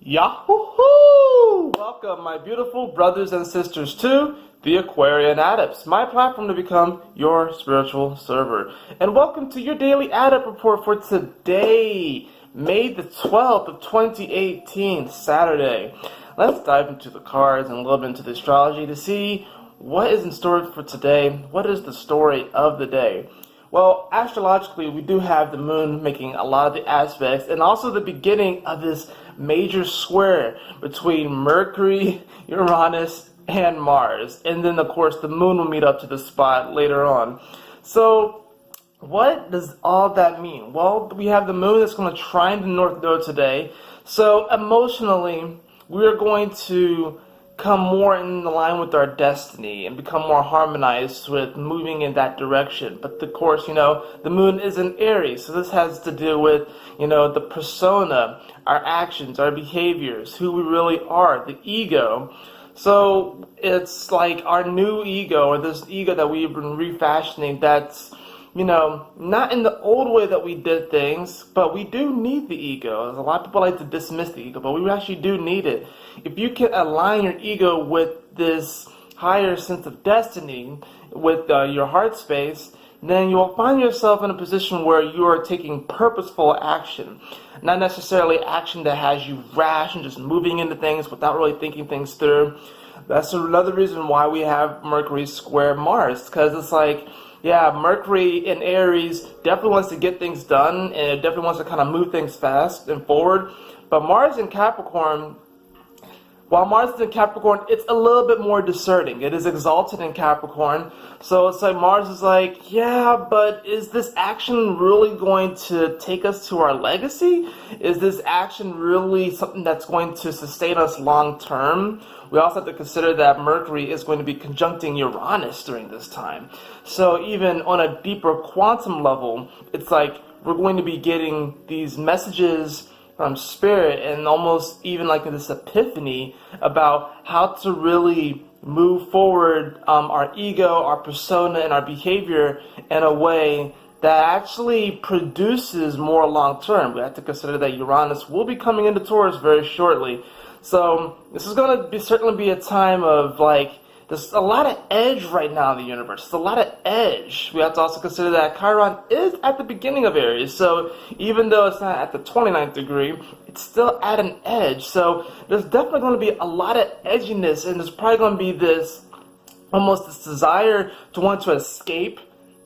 Yahoo! Welcome, my beautiful brothers and sisters, to the Aquarian Adepts, my platform to become your spiritual server. And welcome to your daily Adept report for today, May the 12th of 2018, Saturday. Let's dive into the cards and a little bit into the astrology to see what is in store for today. What is the story of the day? Well, astrologically, we do have the moon making a lot of the aspects, and also the beginning of this major square between Mercury, Uranus, and Mars. And then, of course, the moon will meet up to the spot later on. So, what does all that mean? Well, we have the moon that's going to trine the North Node today. So, emotionally, we're going to come more in line with our destiny and become more harmonized with moving in that direction. But of course, the moon is in Aries, so this has to do with, the persona, our actions, our behaviors, who we really are, the ego. So it's like our new ego, or this ego that we've been refashioning, that's not in the old way that we did things, but we do need the ego. A lot of people like to dismiss the ego, but we actually do need it. If you can align your ego with this higher sense of destiny, with your heart space, then you'll find yourself in a position where you are taking purposeful action. Not necessarily action that has you rash and just moving into things without really thinking things through. That's another reason why we have Mercury square Mars, because it's like, yeah, Mercury in Aries definitely wants to get things done, and it definitely wants to kind of move things fast and forward. But Mars in Capricorn, while Mars is in Capricorn, it's a little bit more discerning. It is exalted in Capricorn. So it's like Mars is like, yeah, but is this action really going to take us to our legacy? Is this action really something that's going to sustain us long term? We also have to consider that Mercury is going to be conjuncting Uranus during this time. So even on a deeper quantum level, it's like we're going to be getting these messages from Spirit, and almost even like this epiphany about how to really move forward our ego, our persona, and our behavior in a way that actually produces more long term. We have to consider that Uranus will be coming into Taurus very shortly. So this is going to certainly be a time of there's a lot of edge right now in the universe. There's a lot of edge. We have to also consider that Chiron is at the beginning of Aries. So even though it's not at the 29th degree, it's still at an edge. So there's definitely going to be a lot of edginess, and there's probably going to be this desire to want to escape,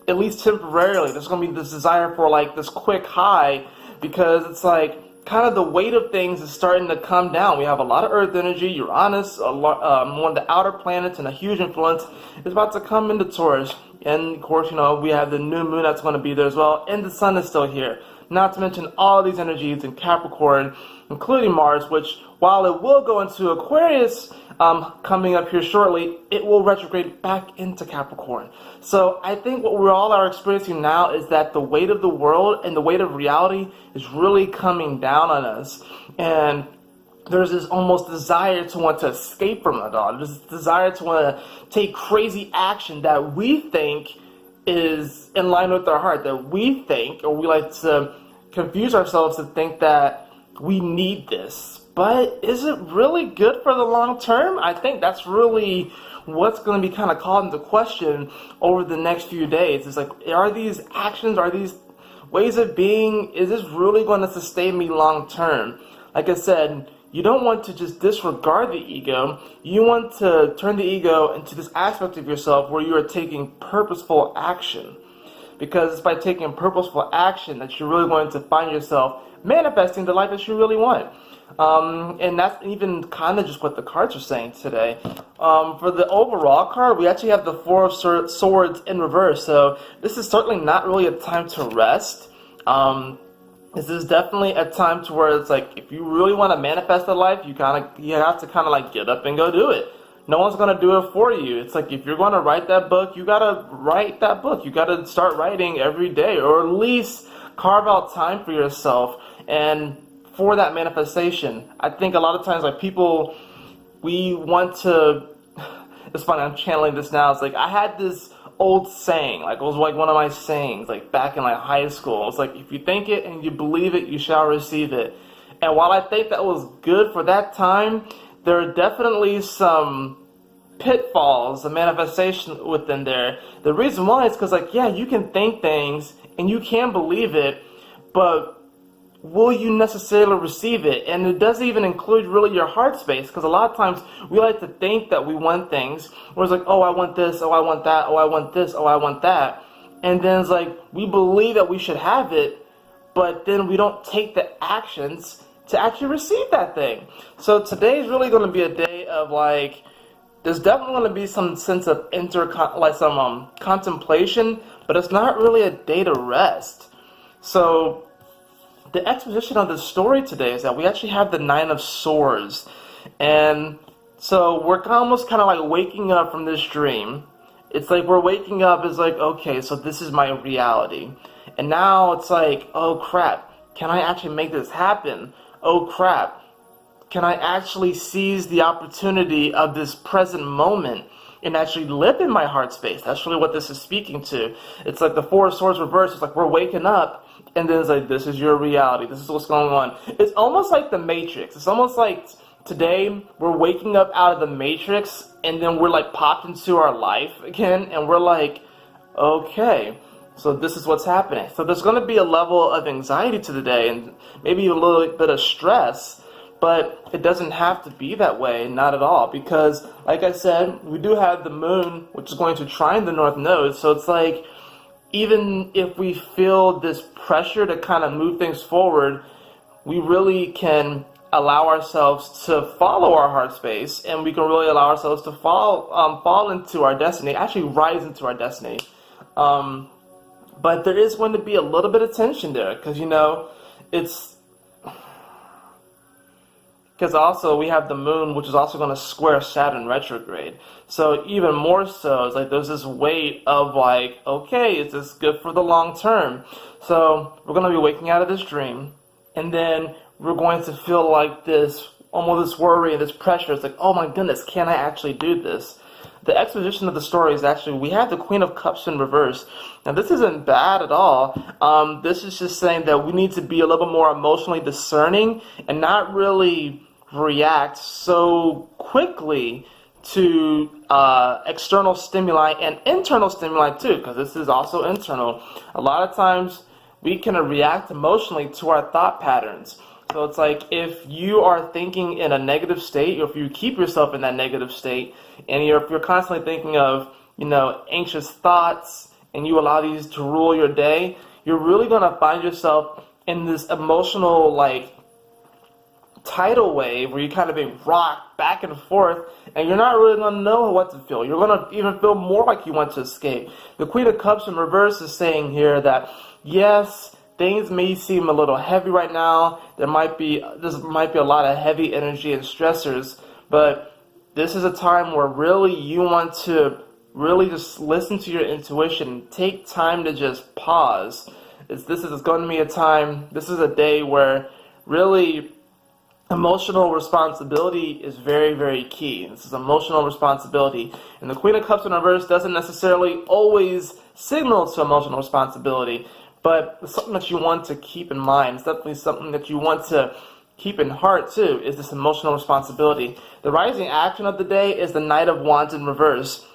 at least temporarily. There's going to be this desire for this quick high, because it's like kind of the weight of things is starting to come down. We have a lot of Earth energy. Uranus, one of the outer planets and a huge influence, is about to come into Taurus. And of course, we have the new moon that's going to be there as well. And the sun is still here. Not to mention all these energies in Capricorn, including Mars, which, while it will go into Aquarius coming up here shortly, it will retrograde back into Capricorn. So I think what we all are experiencing now is that the weight of the world and the weight of reality is really coming down on us. And there's this almost desire to want to escape from it all. There's this desire to want to take crazy action that we think is in line with our heart, that we think, or we like to confuse ourselves to think that we need this. But is it really good for the long term? I think that's really what's going to be kind of called into question over the next few days. It's like, are these actions, are these ways of being, is this really going to sustain me long term? Like I said, you don't want to just disregard the ego. You want to turn the ego into this aspect of yourself where you are taking purposeful action. Because it's by taking purposeful action that you're really going to find yourself manifesting the life that you really want. And that's even kind of just what the cards are saying today. For the overall card, we actually have the Four of Swords in reverse. So this is certainly not really a time to rest. This is definitely a time to where it's like, if you really want to manifest a life, you have to get up and go do it. No one's going to do it for you. It's like, if you're going to write that book, you got to write that book. You got to start writing every day, or at least carve out time for yourself and for that manifestation. I think a lot of times, people, we want to, it's funny, I'm channeling this now. It's like, I had this old saying, it was one of my sayings, back in high school. It's like, if you think it and you believe it, you shall receive it. And while I think that was good for that time, there are definitely some pitfalls, a manifestation within there. The reason why is because, like, yeah, you can think things and you can believe it, but will you necessarily receive it? And it doesn't even include really your heart space, because a lot of times we like to think that we want things, where it's like, oh, I want this, oh, I want that, oh, I want this, oh, I want that. And then it's like, we believe that we should have it, but then we don't take the actions to actually receive that thing. So today is really going to be a day of, like, there's definitely going to be some sense of contemplation, but it's not really a day to rest. So the exposition of the story today is that we actually have the Nine of Swords. And so we're almost kind of like waking up from this dream. It's like we're waking up, it's like, okay, so this is my reality. And now it's like, oh crap, can I actually make this happen? Oh crap, can I actually seize the opportunity of this present moment and actually live in my heart space? That's really what this is speaking to. It's like the Four of Swords reversed. It's like we're waking up, and then it's like, this is your reality. This is what's going on. It's almost like the Matrix. It's almost like today we're waking up out of the Matrix, and then we're like popped into our life again, and we're like, okay, so this is what's happening. So there's going to be a level of anxiety to the day, and maybe a little bit of stress, but it doesn't have to be that way, not at all, because like I said, we do have the moon, which is going to trine the North Node. So it's like, even if we feel this pressure to kind of move things forward, we really can allow ourselves to follow our heart space, and we can really allow ourselves to fall into our destiny, actually rise into our destiny. But there is going to be a little bit of tension there, because, you know, because also we have the moon, which is also going to square Saturn retrograde. So even more so, it's like there's this weight of like, okay, is this good for the long term? So we're going to be waking out of this dream, and then we're going to feel like this, almost this worry and this pressure. It's like, oh my goodness, can I actually do this? The exposition of the story is actually, we have the Queen of Cups in reverse. Now this isn't bad at all. This is just saying that we need to be a little bit more emotionally discerning and not really react so quickly to external stimuli and internal stimuli too, because this is also internal. A lot of times we can react emotionally to our thought patterns. So it's like, if you are thinking in a negative state, or if you keep yourself in that negative state, and if you're constantly thinking of, you know, anxious thoughts, and you allow these to rule your day, you're really going to find yourself in this emotional, like, tidal wave where you kind of being rocked back and forth, and you're not really going to know what to feel. You're going to even feel more like you want to escape. The Queen of Cups in reverse is saying here that, yes, things may seem a little heavy right now. There might be a lot of heavy energy and stressors, but this is a time where really you want to really just listen to your intuition. Take time to just pause. This is going to be a time, this is a day where really emotional responsibility is very, very key. This is emotional responsibility. And the Queen of Cups in reverse doesn't necessarily always signal to emotional responsibility, but it's something that you want to keep in mind. It's definitely something that you want to keep in heart too, is this emotional responsibility. The rising action of the day is the Knight of Wands in reverse,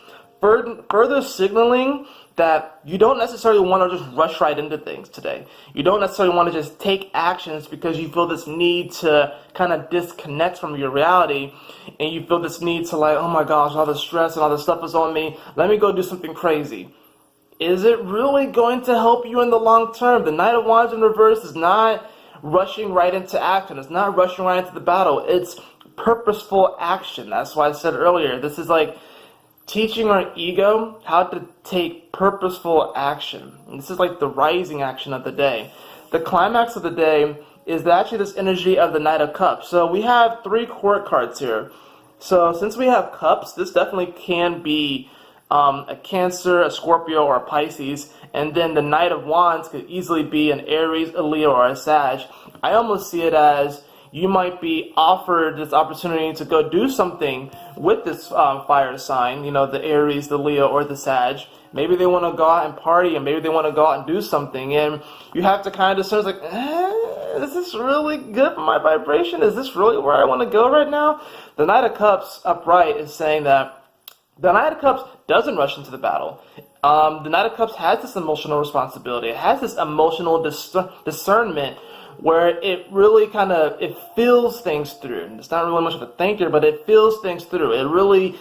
further signaling that you don't necessarily want to just rush right into things today. You don't necessarily want to just take actions because you feel this need to kind of disconnect from your reality, and you feel this need to, like, oh my gosh, all the stress and all the stuff is on me, let me go do something crazy. Is it really going to help you in the long term? The Knight of Wands in reverse is not rushing right into action. It's not rushing right into the battle. It's purposeful action. That's why I said earlier, this is like teaching our ego how to take purposeful action. And this is like the rising action of the day. The climax of the day is actually this energy of the Knight of Cups. So we have 3 court cards here. So since we have cups, this definitely can be a Cancer, a Scorpio, or a Pisces, and then the Knight of Wands could easily be an Aries, a Leo, or a Sag. I almost see it as you might be offered this opportunity to go do something with this fire sign, you know, the Aries, the Leo, or the Sag. Maybe they want to go out and party, and maybe they want to go out and do something, and you have to kind of discern, like, is this really good for my vibration? Is this really where I want to go right now? The Knight of Cups upright is saying that the Knight of Cups doesn't rush into the battle. The Knight of Cups has this emotional responsibility. It has this emotional discernment where it really kind of, it feels things through. It's not really much of a thinker, but it feels things through. It really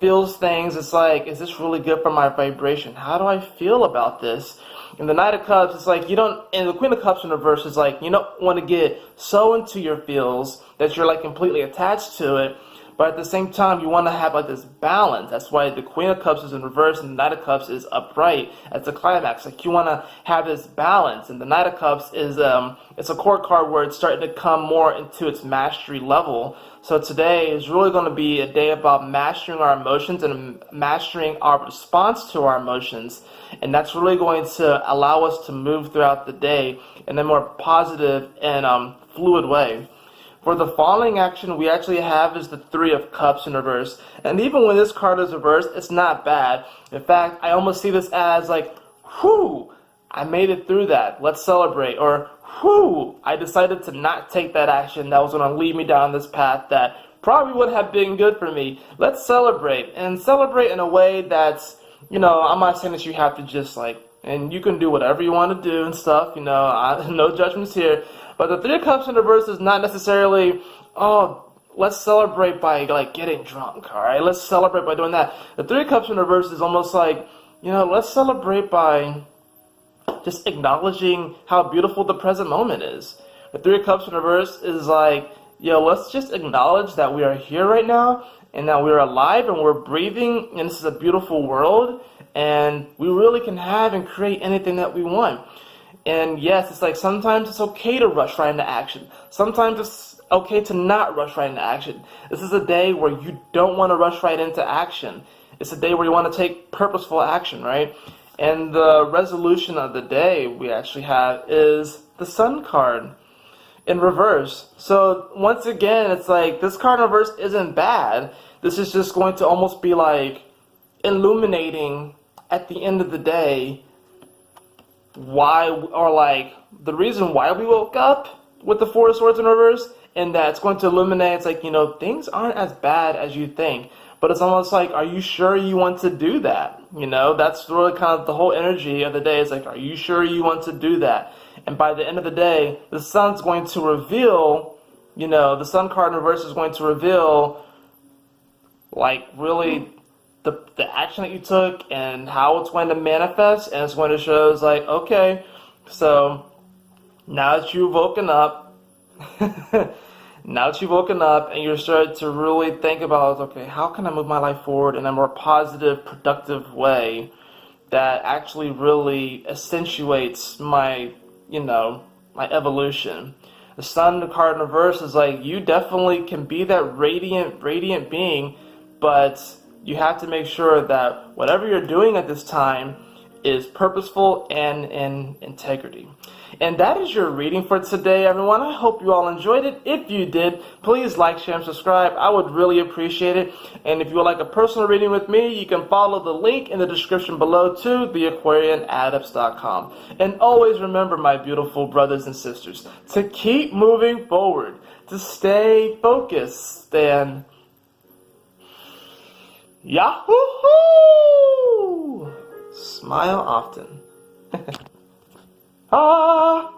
feels things. It's like, is this really good for my vibration? How do I feel about this? And the Knight of Cups, it's like you don't, and the Queen of Cups in reverse is like, you don't want to get so into your feels that you're like completely attached to it. But at the same time, you want to have like this balance. That's why the Queen of Cups is in reverse and the Knight of Cups is upright at the climax. Like you want to have this balance. And the Knight of Cups is it's a court card where it's starting to come more into its mastery level. So today is really going to be a day about mastering our emotions and mastering our response to our emotions. And that's really going to allow us to move throughout the day in a more positive and fluid way. For the falling action, we actually have is the Three of Cups in reverse. And even when this card is reversed, it's not bad. In fact, I almost see this as like, whew, I made it through that. Let's celebrate. Or, whew, I decided to not take that action that was going to lead me down this path that probably would have been good for me. Let's celebrate. And celebrate in a way that's, you know, I'm not saying that you have to just like, and you can do whatever you want to do and stuff, you know, no judgments here. But the Three of Cups in reverse is not necessarily, oh, let's celebrate by like getting drunk, all right? Let's celebrate by doing that. The Three of Cups in reverse is almost like, you know, let's celebrate by just acknowledging how beautiful the present moment is. The Three of Cups in reverse is like, yo, let's just acknowledge that we are here right now and that we're alive and we're breathing and this is a beautiful world and we really can have and create anything that we want. And yes, it's like sometimes it's okay to rush right into action. Sometimes it's okay to not rush right into action. This is a day where you don't want to rush right into action. It's a day where you want to take purposeful action, right? And the resolution of the day we actually have is the Sun card in reverse. So once again, it's like this card in reverse isn't bad. This is just going to almost be like illuminating at the end of the day why, or like the reason why we woke up with the Four of Swords in reverse, and that it's going to illuminate, it's like, you know, things aren't as bad as you think, but it's almost like, are you sure you want to do that? You know, that's really kind of the whole energy of the day. Is like, are you sure you want to do that? And by the end of the day, the Sun's going to reveal, you know, the Sun card in reverse is going to reveal like really the action that you took and how it's going to manifest, and it's going to show us like, okay, so now that you've woken up, now that you've woken up and you're starting to really think about, okay, how can I move my life forward in a more positive, productive way that actually really accentuates my, you know, my evolution. The Sun card in reverse is like, you definitely can be that radiant being, but you have to make sure that whatever you're doing at this time is purposeful and in integrity. And that is your reading for today, everyone. I hope you all enjoyed it. If you did, please like, share, and subscribe. I would really appreciate it. And if you would like a personal reading with me, you can follow the link in the description below to theaquarianadepts.com. And always remember, my beautiful brothers and sisters, to keep moving forward, to stay focused, and Yahoo! Smile often. Ah!